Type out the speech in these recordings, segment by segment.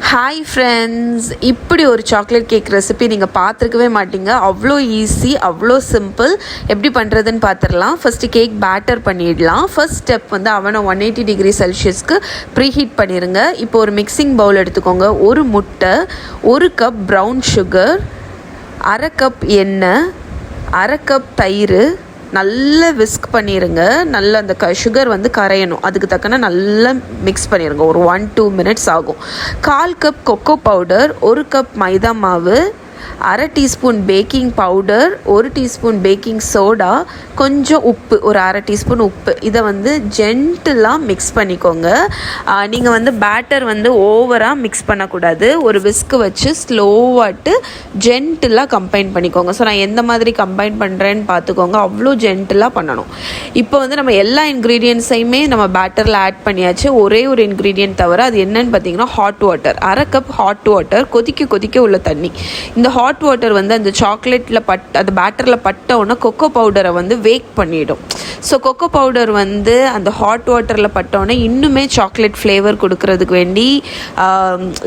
Hi friends, இப்படி ஒரு chocolate cake recipe நீங்கள் பார்த்துருக்கவே மாட்டீங்க. அவ்வளோ ஈஸி, அவ்வளோ சிம்பிள். எப்படி பண்ணுறதுன்னு பார்த்துடலாம். ஃபஸ்ட்டு கேக் பேட்டர் பண்ணிடலாம். ஃபர்ஸ்ட் ஸ்டெப் வந்து அவனை 180 டிகிரி செல்சியஸ்க்கு ப்ரீஹீட் பண்ணிடுங்க. இப்போ ஒரு மிக்சிங் பவுல் எடுத்துக்கோங்க. ஒரு முட்டை, 1 கப் ப்ரௌன் சுகர், 1/2 கப் எண்ணெய், 1/2 கப் தயிர் நல்லா விஸ்க் பண்ணிடுங்க. நல்லா அந்த சுகர் வந்து கரையணும். அதுக்கு தக்கன நல்லா மிக்ஸ் பண்ணிடுங்க. ஒரு 1-2 மினிட்ஸ் ஆகும். 1/4 கப் கொக்கோ பவுடர், 1 கப் மைதா மாவு, 1/2 teaspoon baking powder, 1 teaspoon baking soda, கொஞ்சம் உப்பு, ஒரு 1/2 டீஸ்பூன் உப்பு. இதை வந்து ஜென்டிலாக மிக்ஸ் பண்ணிக்கோங்க. நீங்கள் வந்து பேட்டர் வந்து ஓவராக மிக்ஸ் பண்ணக்கூடாது. ஒரு விஸ்க்கு வச்சு ஸ்லோவாட்டு ஜென்டிலாக கம்பைன் பண்ணிக்கோங்க. ஸோ நான் எந்த மாதிரி கம்பைன் பண்ணுறேன்னு பார்த்துக்கோங்க. அவ்வளோ ஜென்டிலாக பண்ணணும். இப்போ வந்து நம்ம எல்லா இன்க்ரீடியன்ட்ஸையுமே நம்ம பேட்டரில் ஆட் பண்ணியாச்சு. ஒரே ஒரு இன்க்ரீடியன்ட் தவிர, அது என்னன்னு பார்த்தீங்கன்னா hot water. 1/2 cup hot water, கொதிக்க உள்ள தண்ணி. இந்த ஹாட் வாட்டர் வந்து அந்த சாக்லேட்டில் அந்த பேட்டரில் பட்ட உடனே கொக்கோ பவுடரை வந்து வேக் பண்ணிவிடும். ஸோ கொக்கோ பவுடர் வந்து அந்த ஹாட் வாட்டரில் பட்டோடனே இன்னுமே சாக்லேட் ஃப்ளேவர் கொடுக்கறதுக்கு வேண்டி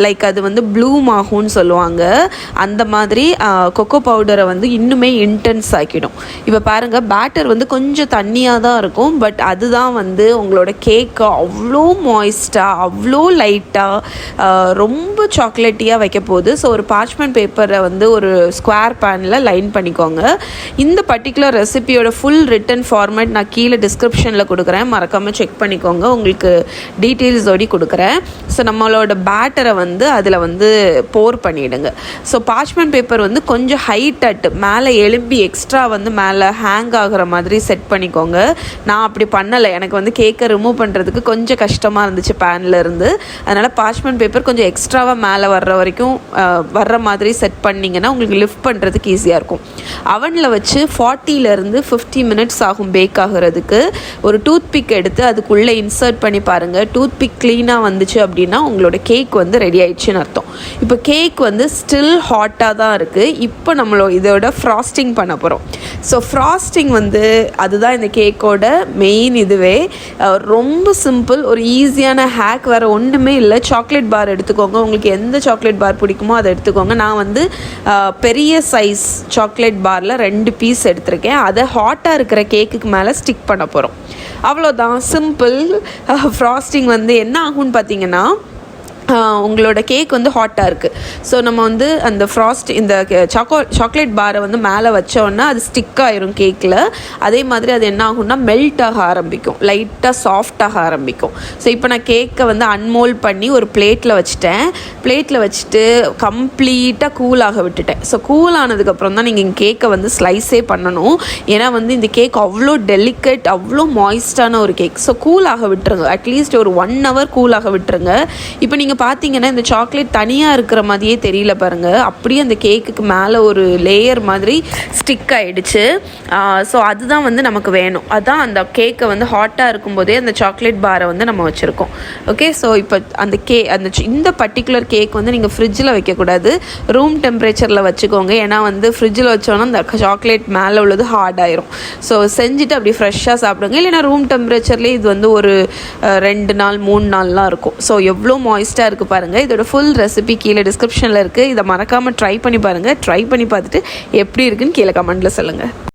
லைக் அது வந்து ப்ளூம் ஆகும்னு சொல்லுவாங்க. அந்த மாதிரி கொக்கோ பவுடரை வந்து இன்னுமே இன்டென்ஸ் ஆக்கிடும். இப்போ பாருங்கள், பேட்டர் வந்து கொஞ்சம் தண்ணியாக தான் இருக்கும். பட் அதுதான் வந்து உங்களோட கேக்கை அவ்வளோ மாய்ஸ்டாக, அவ்வளோ லைட்டாக, ரொம்ப சாக்லேட்டியாக வைக்க போகுது. ஸோ ஒரு பார்ச்மெண்ட் பேப்பரை வந்து ஒரு ஸ்கொயர் பேனில் லைன் பண்ணிக்கோங்க. இந்த பர்டிகுலர் ரெசிபியோட ஃபுல் ரிட்டன் ஃபார்மேட் நான் கீழே டிஸ்கிரிப்ஷனில் கொடுக்குறேன். மறக்காமல் செக் பண்ணிக்கோங்க. உங்களுக்கு டீட்டெயில்ஸோடி கொடுக்குறேன். ஸோ நம்மளோட பேட்டரை வந்து அதில் வந்து போர் பண்ணிவிடுங்க. ஸோ பார்ச்மெண்ட் பேப்பர் வந்து கொஞ்சம் ஹைட் அட் மேலே எலும்பி எக்ஸ்ட்ரா வந்து மேலே ஹேங் ஆகிற மாதிரி செட் பண்ணிக்கோங்க. நான் அப்படி பண்ணலை. எனக்கு வந்து கேக்கை ரிமூவ் பண்ணுறதுக்கு கொஞ்சம் கஷ்டமாக இருந்துச்சு பேனில் இருந்து. அதனால் பார்ச்மெண்ட் பேப்பர் கொஞ்சம் எக்ஸ்ட்ராவாக மேலே வர்ற வரைக்கும் வர்ற மாதிரி செட் பண்ணிங்கன்னா உங்களுக்கு லிஃப்ட் பண்ணுறதுக்கு ஈஸியாக இருக்கும். அவனில் வச்சு 40 to 50 மினிட்ஸ் ஆகும் பேக் ஆகிறதுக்கு. ஒரு டூத் பிக் எடுத்து அதுக்குள்ளே இன்சர்ட் பண்ணி பாருங்கள். டூத் பிக் க்ளீனாக வந்துச்சு அப்படின்னா உங்களோட கேக் வந்து ரெடி ஆயிடுச்சுன்னு அர்த்தம். இப்போ கேக் வந்து ஸ்டில் ஹாட்டாக தான் இருக்குது. இப்போ நம்மளோட இதோட ஃப்ராஸ்டிங் பண்ண போகிறோம். ஸோ ஃப்ராஸ்டிங் வந்து அதுதான் இந்த கேக்கோட மெயின். இதுவே ரொம்ப சிம்பிள், ஒரு ஈஸியான ஹேக். வேறு ஒன்றுமே இல்லை. சாக்லேட் பார் எடுத்துக்கோங்க. உங்களுக்கு எந்த சாக்லேட் பார் பிடிக்குமோ அதை எடுத்துக்கோங்க. நான் வந்து பெரிய சைஸ் சாக்லேட் பாரில் 2 பீஸ் எடுத்திருக்கேன். அதை ஹாட்டாக இருக்கிற கேக்குக்கு மேலே ஸ்டிக் பண்ண போகிறோம். அவ்வளோதான், சிம்பிள். ஃப்ராஸ்டிங் வந்து என்ன ஆகும்னு பார்த்தீங்கன்னா, உங்களோட கேக் வந்து ஹாட்டாக இருக்குது. ஸோ நம்ம வந்து அந்த இந்த சாக்லேட் பாரை வந்து மேலே வச்சோன்னா அது ஸ்டிக் ஆயிரும் கேக்கில். அதே மாதிரி அது என்ன ஆகும்னா மெல்ட் ஆக ஆரம்பிக்கும், லைட்டாக சாஃப்டாக ஆரம்பிக்கும். ஸோ இப்போ நான் கேக்கை வந்து அன்மோல்ட் பண்ணி ஒரு பிளேட்டில் வச்சுட்டேன். பிளேட்டில் வச்சுட்டு கம்ப்ளீட்டாக கூலாக விட்டுட்டேன். ஸோ கூல் ஆனதுக்கப்புறம் தான் நீங்கள் கேக்கை வந்து ஸ்லைஸே பண்ணணும். ஏன்னா வந்து இந்த கேக் அவ்வளோ டெலிகேட், அவ்வளோ மாய்ஸ்டான ஒரு கேக். ஸோ கூலாக விட்டுருங்க. அட்லீஸ்ட் ஒரு 1 hour கூலாக விட்டுருங்க. இப்போ நீங்கள் பார்த்தீங்கன்னா இந்த சாக்லேட் தனியாக இருக்கிற மாதிரியே தெரியல பாருங்கள். அப்படியே அந்த கேக்குக்கு மேலே ஒரு லேயர் மாதிரி ஸ்டிக் ஆகிடுச்சு. ஸோ அதுதான் வந்து நமக்கு வேணும். அதுதான் அந்த கேக்கை வந்து ஹாட்டாக இருக்கும்போதே அந்த சாக்லேட் பாரை வந்து நம்ம வச்சுருக்கோம். ஓகே, ஸோ இப்போ இந்த பர்டிகுலர் கேக் வந்து நீங்கள் ஃப்ரிட்ஜில் வைக்கக்கூடாது. ரூம் டெம்பரேச்சரில் வச்சுக்கோங்க. ஏன்னா வந்து ஃப்ரிட்ஜில் வச்சோன்னா அந்த சாக்லேட் மேலே உள்ளது ஹார்ட் ஆயிரும். ஸோ செஞ்சுட்டு அப்படி ஃப்ரெஷ்ஷாக சாப்பிடுங்க. இல்லைன்னா ரூம் டெம்பரேச்சர்லேயே இது வந்து ஒரு 2 நாள் 3 நாள்லாம் இருக்கும். ஸோ எவ்வளோ மாய்ஸ்டாக இருக்குது பாருங்கள். இதோட ஃபுல் ரெசிபி கீழே டிஸ்கிரிப்ஷனில் இருக்குது. இதை மறக்காமல் ட்ரை பண்ணி பாருங்கள். ட்ரை பண்ணி பார்த்துட்டு எப்படி இருக்குன்னு கீழே கமெண்ட்டில் சொல்லுங்கள்.